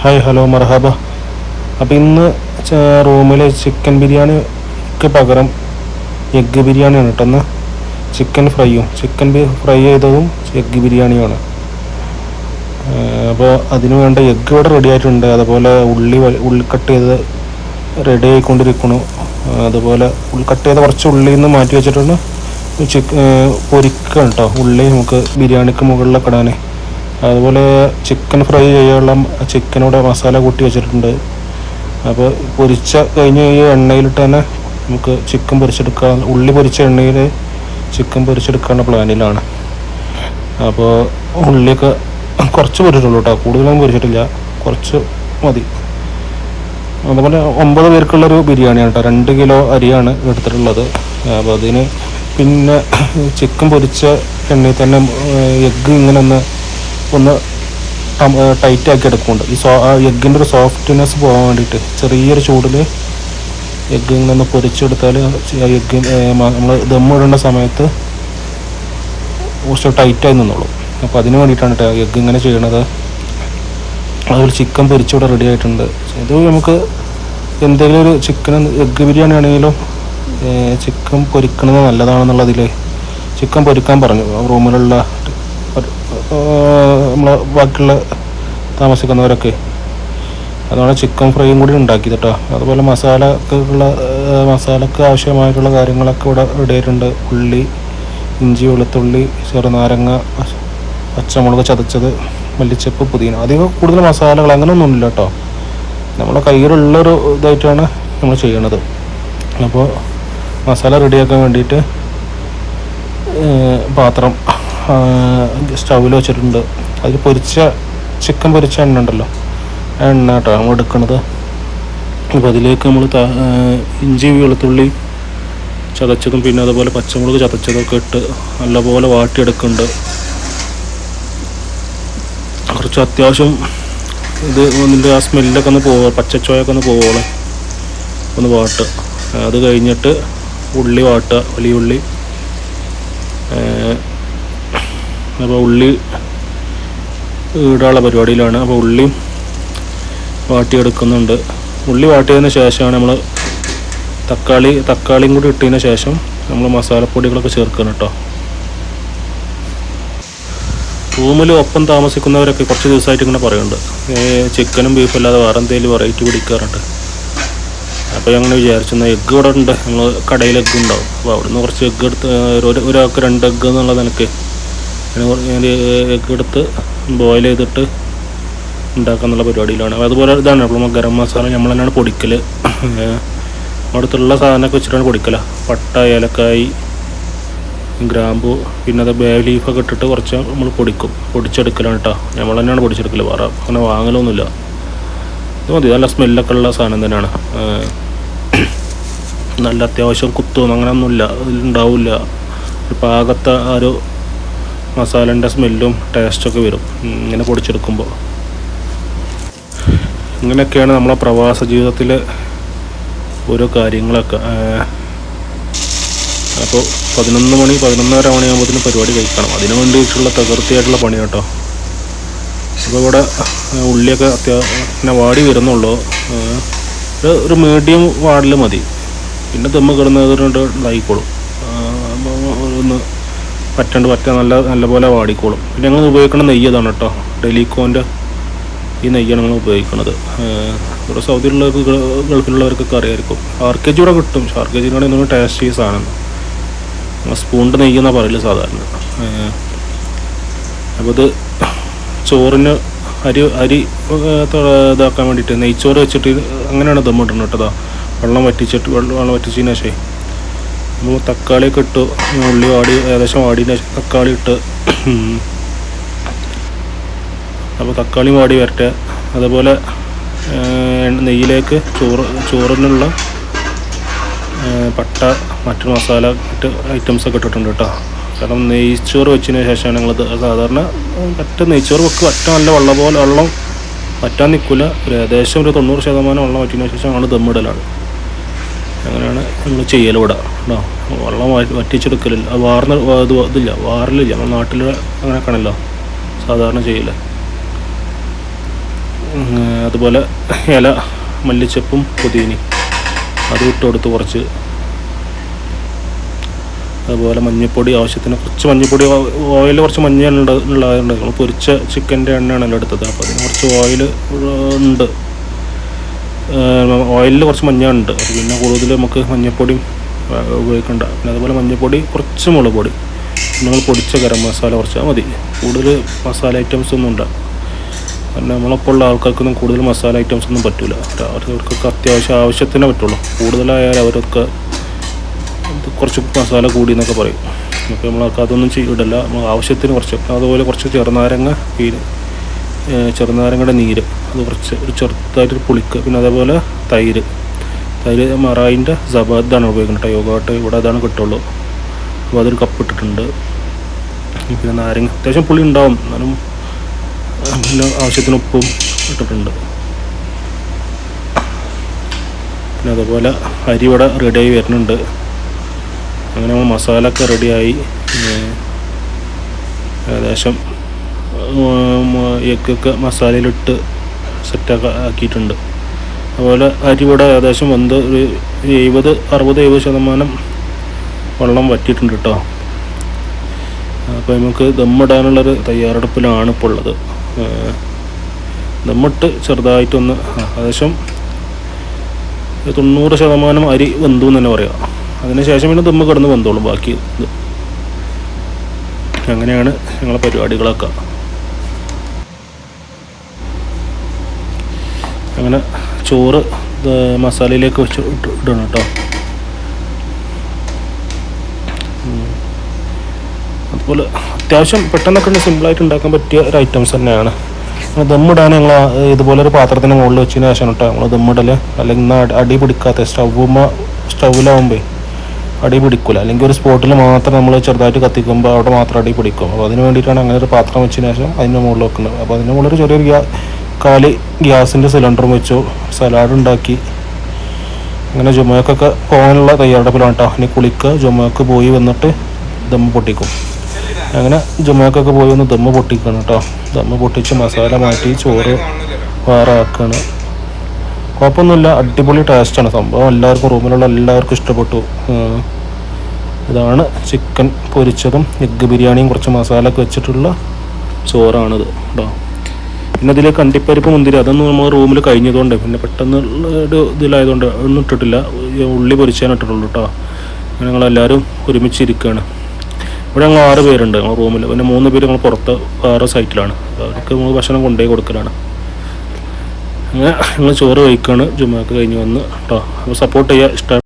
Hi hello മർഹബ. അപ്പോൾ ഇന്ന് റൂമിൽ ചിക്കൻ ബിരിയാണിക്ക് പകരം എഗ്ഗ് ബിരിയാണിയാണ് കേട്ടോ. ഇന്ന് ചിക്കൻ ഫ്രൈ ചെയ്തതും എഗ്ഗ് ബിരിയാണിയുമാണ്. അപ്പോൾ അതിന് വേണ്ട എഗ്ഗ് ഇവിടെ റെഡി ആയിട്ടുണ്ട്. അതുപോലെ ഉള്ളി കട്ട് ചെയ്ത് റെഡി ആയിക്കൊണ്ടിരിക്കുന്നു. അതുപോലെ കട്ട് ചെയ്ത കുറച്ച് ഉള്ളിൽ നിന്ന് മാറ്റി വെച്ചിട്ടുണ്ട്. പൊരിക്കണം കേട്ടോ ഉള്ളി നമുക്ക് ബിരിയാണിക്ക് മുകളിലൊക്കെ ഇടാൻ. അതുപോലെ ചിക്കൻ ഫ്രൈ ചെയ്യാനുള്ള ചിക്കനോടെ മസാല കൂട്ടി വെച്ചിട്ടുണ്ട്. അപ്പോൾ കഴിഞ്ഞ് ഈ എണ്ണയിലിട്ട് തന്നെ നമുക്ക് ചിക്കൻ പൊരിച്ചെടുക്കാൻ, ഉള്ളി പൊരിച്ച എണ്ണയിൽ ചിക്കൻ പൊരിച്ചെടുക്കാനുള്ള പ്ലാനിലാണ്. അപ്പോൾ ഉള്ളിയൊക്കെ കുറച്ച് പൊരിച്ചിട്ടുള്ളൂ കേട്ടോ, കൂടുതലൊന്നും പൊരിച്ചിട്ടില്ല, കുറച്ച് മതി. അതുപോലെ 9 പേർക്കുള്ളൊരു ബിരിയാണിയാണ് കേട്ടോ. 2 കിലോ അരിയാണ് എടുത്തിട്ടുള്ളത്. അപ്പോൾ അതിന് പിന്നെ ചിക്കൻ പൊരിച്ച എണ്ണയിൽ തന്നെ എഗ്ഗ് ഇങ്ങനെ ഒന്ന് ടൈറ്റാക്കി എടുക്കുന്നുണ്ട്. എഗ്ഗിൻ്റെ ഒരു സോഫ്റ്റ്നെസ് പോകാൻ വേണ്ടിയിട്ട് ചെറിയൊരു ചൂടിൽ എഗ്ഗ് ഇങ്ങനെ ഒന്ന് പൊരിച്ചെടുത്താൽ എഗ്ഗ് നമ്മൾ ദമ്മിടേണ്ട സമയത്ത് കുറച്ച് ടൈറ്റായി നിന്നോളൂ. അപ്പോൾ അതിന് വേണ്ടിയിട്ടാണ് കേട്ടോ എഗ്ഗ് ഇങ്ങനെ ചെയ്യണത്. അതുപോലെ ചിക്കൻ പൊരിച്ചിവിടെ റെഡി ആയിട്ടുണ്ട്. ഇത് നമുക്ക് എന്തെങ്കിലും ഒരു എഗ്ഗ് ബിരിയാണി ആണെങ്കിലും ചിക്കൻ പൊരിക്കണത് നല്ലതാണെന്നുള്ളതിൽ ചിക്കൻ പൊരിക്കാൻ പറഞ്ഞു റൂമിലുള്ള നമ്മൾ ബാക്കിയുള്ള താമസിക്കുന്നവരൊക്കെ. അതുകൊണ്ട് ചിക്കൻ ഫ്രൈയും കൂടി ഉണ്ടാക്കിയത് കേട്ടോ. അതുപോലെ മസാലക്ക് ആവശ്യമായിട്ടുള്ള കാര്യങ്ങളൊക്കെ ഇവിടെ റെഡി ആയിട്ടുണ്ട്. ഉള്ളി, ഇഞ്ചി, വെളുത്തുള്ളി, ചെറുനാരങ്ങ, പച്ചമുളക് ചതച്ചത്, മല്ലിച്ചപ്പ്, പുതിന. അധികം കൂടുതൽ മസാലകൾ അങ്ങനെയൊന്നും ഇല്ല കേട്ടോ. നമ്മുടെ കയ്യിലുള്ളൊരു ഇതായിട്ടാണ് നമ്മൾ ചെയ്യണത്. അപ്പോൾ മസാല റെഡിയാക്കാൻ വേണ്ടിയിട്ട് പാത്രം സ്റ്റൗവിൽ വെച്ചിട്ടുണ്ട്. അതിൽ ചിക്കൻ പൊരിച്ച എണ്ണ ഉണ്ടല്ലോ, ആ എണ്ണ കേട്ടോ നമ്മൾ എടുക്കണത്. അപ്പോൾ അതിലേക്ക് നമ്മൾ ഇഞ്ചി, വെളുത്തുള്ളി ചതച്ചതും പിന്നെ അതുപോലെ പച്ചമുളക് ചതച്ചതൊക്കെ ഇട്ട് നല്ലപോലെ വാട്ടിയെടുക്കുന്നുണ്ട്. കുറച്ച് അത്യാവശ്യം ഇതിൻ്റെ ആ സ്മെല്ലൊക്കെ ഒന്ന് പച്ചച്ചോയൊക്കെ ഒന്ന് പോവോളെ ഒന്ന് വാട്ടുക. അത് കഴിഞ്ഞിട്ട് ഉള്ളി വാട്ടുക, വലിയ ഉള്ളി. അപ്പോൾ ഉള്ളി ഇടാനുള്ള പരിപാടിയിലാണ്. അപ്പോൾ ഉള്ളി വാട്ടിയെടുക്കുന്നുണ്ട്. ഉള്ളി വാട്ടിയതിന് ശേഷമാണ് നമ്മൾ തക്കാളിയും കൂടി ഇട്ടതിന് ശേഷം നമ്മൾ മസാലപ്പൊടികളൊക്കെ ചേർക്കണം കേട്ടോ. റൂമിൽ ഒപ്പം താമസിക്കുന്നവരൊക്കെ കുറച്ച് ദിവസമായിട്ട് ഇങ്ങനെ പറയുന്നുണ്ട്, ചിക്കനും ബീഫും അല്ലാതെ വേറെ എന്തെങ്കിലും വെറൈറ്റി പിടിക്കാറുണ്ട്. അപ്പോൾ ഞങ്ങൾ വിചാരിച്ചെന്നാൽ എഗ്ഗ് ഇവിടെ ഉണ്ട്, ഞങ്ങൾ കടയിൽ എഗ്ഗ് ഉണ്ടാവും. അപ്പോൾ അവിടുന്ന് കുറച്ച് എഗ്ഗ് എടുത്ത് ഒരാൾക്ക് 2 എഗ്ഗ് എന്നുള്ള നിലയ്ക്ക് എഗ്ഗ് എടുത്ത് ബോയിൽ ചെയ്തിട്ട് ഉണ്ടാക്കാന്നുള്ള പരിപാടിയിലാണ്. അതുപോലെ ഇതാണ് നമ്മൾ ഗരം മസാല നമ്മൾ തന്നെയാണ് പൊടിക്കൽ. അടുത്തുള്ള സാധനമൊക്കെ വെച്ചിട്ടാണ് പൊടിക്കല. പട്ട, ഏലക്കായി, ഗ്രാമ്പു, പിന്നെ അത് ബേ ലീഫൊക്കെ ഇട്ടിട്ട് കുറച്ച് നമ്മൾ പൊടിച്ചെടുക്കലാണ് കേട്ടോ. നമ്മൾ തന്നെയാണ് പൊടിച്ചെടുക്കൽ, വേറെ അങ്ങനെ വാങ്ങലൊന്നുമില്ല. ഇത് മതി, നല്ല സ്മെല്ലൊക്കെ ഉള്ള സാധനം തന്നെയാണ്. നല്ല അത്യാവശ്യം കുത്തൊന്നും അങ്ങനെയൊന്നുമില്ല, ഇതിലുണ്ടാവില്ല. ഒരു പാകത്തെ ആ ഒരു മസാലേൻ്റെ സ്മെല്ലും ടേസ്റ്റൊക്കെ വരും ഇങ്ങനെ പൊടിച്ചെടുക്കുമ്പോൾ. ഇങ്ങനെയൊക്കെയാണ് നമ്മളെ പ്രവാസ ജീവിതത്തിലെ ഓരോ കാര്യങ്ങളൊക്കെ. അപ്പോൾ 11:30 മണിയാകുമ്പോഴത്തേനും പരിപാടി കഴിക്കണം. അതിനു വേണ്ടിയിട്ടുള്ള തകർത്തിയായിട്ടുള്ള പണി കേട്ടോ. അപ്പോൾ ഇവിടെ ഉള്ളിയൊക്കെ അത്യാവശ്യം വാടി വരുന്നുള്ളൂ. ഒരു മീഡിയം വാടിൽ മതി. പിന്നെ ദമ്മ് കിടന്നതുകൊണ്ട് ഇതായിക്കോളും. ഒന്ന് പറ്റാൻ നല്ലപോലെ വാടിക്കോളും. പിന്നെ ഞങ്ങൾ ഉപയോഗിക്കുന്ന നെയ്യ് അതാണ് കേട്ടോ, ഡെലിക്കോൻ്റെ ഈ നെയ്യാണ് ഞങ്ങൾ ഉപയോഗിക്കുന്നത്. ഇവിടെ സൗദിയിലുള്ളവർക്ക് ഗൾഫിലുള്ളവർക്കൊക്കെ അറിയാമായിരിക്കും. RKG ഇവിടെ കിട്ടും. RKGയിലാണ് ഇതൊന്ന് ടേസ്റ്റ് ചെയ്ത സാധനം. സ്പൂണിൻ്റെ നെയ്യെന്നാണ് പറയില്ല സാധാരണ. അപ്പോൾ ഇത് ചോറിന് അരി ഇതാക്കാൻ വേണ്ടിയിട്ട് നെയ്ച്ചോറ് വെച്ചിട്ട് അങ്ങനെയാണ് ദമ്മിടുന്നത് കേട്ടോ. വെള്ളം വറ്റിച്ചതിന് ശേഷം നമ്മൾ തക്കാളിയൊക്കെ ഇട്ടു. ഉള്ളി ഏകദേശം വാടിയതിന് ശേഷം തക്കാളി ഇട്ട്. അപ്പോൾ തക്കാളി വാടി വരട്ടെ. അതുപോലെ നെയ്യിലേക്ക് ചോറിനുള്ള പട്ട, മറ്റു മസാല ഐറ്റംസൊക്കെ ഇട്ടിട്ടുണ്ട് കേട്ടോ. കാരണം നെയ്ച്ചോറ് വെച്ചതിന് ശേഷമാണ് ഞങ്ങൾ സാധാരണ നെയ്ച്ചോറ് നല്ല വെള്ളം വറ്റാൻ നിൽക്കില്ല. ഏകദേശം ഒരു 90% വെള്ളം വറ്റിയതിന് ശേഷം ഞങ്ങൾ ദമ്മിടലാണ്. അങ്ങനെയാണ് നമ്മൾ ചെയ്യലിവിടെ കേട്ടോ. വെള്ളം വറ്റിച്ചെടുക്കലില്ല, വാറിലില്ല. നമ്മുടെ നാട്ടിൽ അങ്ങനെയൊക്കെയാണല്ലോ സാധാരണ ചെയ്യൽ. അതുപോലെ ഇല മല്ലിച്ചപ്പും പുതിനയും അത് ഇട്ട് കൊടുത്ത് കുറച്ച്. അതുപോലെ മഞ്ഞൾപ്പൊടി ആവശ്യത്തിന് കുറച്ച് മഞ്ഞൾപ്പൊടി, ഓയിൽ കുറച്ച് മഞ്ഞ ഉള്ളതുകൊണ്ട് നമ്മൾ പൊരിച്ച ചിക്കൻ്റെ എണ്ണയാണല്ലോ എടുത്തത്, അപ്പോൾ അതിന് കുറച്ച് ഓയിൽ ഉണ്ട്, ഓയിലിൽ കുറച്ച് മഞ്ഞ ഉണ്ട്. അപ്പോൾ പിന്നെ കൂടുതൽ നമുക്ക് മഞ്ഞൾപ്പൊടിയും ഉപയോഗിക്കണ്ട. പിന്നെ അതുപോലെ മഞ്ഞൾപ്പൊടി കുറച്ച് മുളക് പൊടി, നമ്മൾ പൊടിച്ച ഗരം മസാല കുറച്ചാൽ മതി. കൂടുതൽ മസാല ഐറ്റംസ് ഒന്നും ഉണ്ടാകും. കാരണം നമ്മളപ്പോൾ ഉള്ള ആൾക്കാർക്കൊന്നും കൂടുതൽ മസാല ഐറ്റംസ് ഒന്നും പറ്റില്ല. അവർക്കൊക്കെ ആവശ്യത്തിനേ പറ്റുള്ളൂ. കൂടുതലായാലും അവരൊക്കെ കുറച്ച് മസാല കൂടി എന്നൊക്കെ പറയും. അപ്പോൾ നമ്മളൊക്കെ അതൊന്നും ചെയ്യില്ല. നമ്മൾ ആവശ്യത്തിന് കുറച്ച്, അതുപോലെ കുറച്ച് ചെറുനാരങ്ങയുടെ നീര് അത് കുറച്ച് ഒരു ചെറുതായിട്ട് പുളിക്കുക. പിന്നെ അതേപോലെ തൈര് മറായിൻ്റെ സബാദാണ് ഉപയോഗിക്കുന്നത് കേട്ടോ. യോഗാട്ട് ഇവിടെ അതാണ് കിട്ടുള്ളൂ. അപ്പോൾ അതൊരു കപ്പ് ഇട്ടിട്ടുണ്ട്. പിന്നെ നാരങ്ങ അത്യാവശ്യം പുളി ഉണ്ടാവും, എന്നാലും പിന്നെ ആവശ്യത്തിന് ഉപ്പും ഇട്ടിട്ടുണ്ട്. പിന്നെ അതുപോലെ അരി ഇവിടെ റെഡിയായി വരുന്നുണ്ട്. അങ്ങനെ നമ്മൾ മസാല ഒക്കെ റെഡിയായി. ഏകദേശം എഗ്ഗൊക്കെ മസാലയിലിട്ട് സെറ്റൊക്കെ ആക്കിയിട്ടുണ്ട്. അതുപോലെ അരി ഇവിടെ ഏകദേശം വന്ന് ഒരു 60-70% വെള്ളം വറ്റിയിട്ടുണ്ട് കേട്ടോ. അപ്പോൾ നമുക്ക് ദമ്മിടാനുള്ളൊരു തയ്യാറെടുപ്പിലാണ് ഇപ്പോൾ ഉള്ളത്. ദമ്മിട്ട് ചെറുതായിട്ടൊന്ന് ഏകദേശം 90% അരി വെന്തു എന്ന് തന്നെ പറയാം. അതിനുശേഷം പിന്നെ ദമ്മ് കിടന്ന് വെന്തോളും ബാക്കി ഇത്. അങ്ങനെയാണ് ഞങ്ങളെ പരിപാടികളൊക്കെ. അങ്ങനെ ചോറ് മസാലയിലേക്ക് വെച്ച് ഇടണം കേട്ടോ. അതുപോലെ അത്യാവശ്യം പെട്ടെന്നൊക്കെ സിമ്പിളായിട്ട് ഉണ്ടാക്കാൻ പറ്റിയ ഒരു ഐറ്റംസ് തന്നെയാണ്. ദമ്മിടാൻ ഞങ്ങൾ ഇതുപോലെ ഒരു പാത്രത്തിന് മുകളിൽ വെച്ചതിന് ശേഷം കേട്ടോ നമ്മൾ ദമ്മിടൽ. അല്ലെങ്കിൽ അടി പിടിക്കാത്ത സ്റ്റൗവിലാവുമ്പോൾ അടി പിടിക്കില്ല. അല്ലെങ്കിൽ ഒരു സ്പോട്ടിൽ മാത്രം നമ്മൾ ചെറുതായിട്ട് കത്തിക്കുമ്പോൾ അവിടെ മാത്രം അടി പിടിക്കും. അപ്പോൾ അതിന് വേണ്ടിയിട്ടാണ് അങ്ങനെ ഒരു പാത്രം വെച്ചതിന് ശേഷം അതിൻ്റെ മുകളിൽ വെക്കുന്നത്. അപ്പോൾ അതിൻ്റെ മുകളിൽ ചെറിയൊരു ഗ്യാസിൻ്റെ സിലിണ്ടറും വെച്ചു. സലാഡ് ഉണ്ടാക്കി. അങ്ങനെ ജുമയ്ക്കൊക്കെ പോകാനുള്ള തയ്യാറെടുപ്പിലാണ് കേട്ടോ. ഇനി കുളിക്കുക, ജുമയ്ക്ക് പോയി വന്നിട്ട് ദമ്മ് പൊട്ടിക്കും. അങ്ങനെ ജുമയ്ക്കൊക്കെ പോയി വന്ന് ദമ്മ് പൊട്ടിക്കണം കേട്ടോ. ദമ്മ് പൊട്ടിച്ച് മസാല മാറ്റി ചോറ് വേറെ ആക്കുകയാണ്. കുഴപ്പമൊന്നുമില്ല, അടിപൊളി ടേസ്റ്റാണ് സംഭവം. റൂമിലുള്ള എല്ലാവർക്കും ഇഷ്ടപ്പെട്ടു. ഇതാണ് ചിക്കൻ പൊരിച്ചതും എഗ്ഗ് ബിരിയാണിയും കുറച്ച് മസാല ഒക്കെ വെച്ചിട്ടുള്ള ചോറാണിത് കേട്ടോ. പിന്നെ ഇതിലേക്ക് അണ്ടിപ്പരിപ്പ് മുന്തിരി അതൊന്നും നമ്മൾ റൂമിൽ കഴിഞ്ഞതുകൊണ്ട് പിന്നെ പെട്ടെന്ന് ഒരു ഇതിലായതുകൊണ്ട് ഒന്നും ഇട്ടിട്ടില്ല. ഉള്ളി പൊരിച്ചാൻ ഇട്ടിട്ടുള്ളൂ കേട്ടോ. ഞങ്ങളെല്ലാവരും ഒരുമിച്ചിരിക്കുകയാണ്. ഇവിടെ ഞങ്ങൾ 6 പേരുണ്ട് ഞങ്ങൾ റൂമിൽ. പിന്നെ 3 പേര് ഞങ്ങൾ പുറത്ത് വേറെ സൈറ്റിലാണ്. അവർക്ക് നമ്മൾ ഭക്ഷണം കൊണ്ടുപോയി കൊടുക്കലാണ്. അങ്ങനെ ഞങ്ങൾ ചോറ് കഴിക്കുകയാണ്. ജുമയൊക്കെ കഴിഞ്ഞ് വന്ന് കേട്ടോ. അപ്പോൾ സപ്പോർട്ട് ചെയ്യുക, ഇഷ്ടം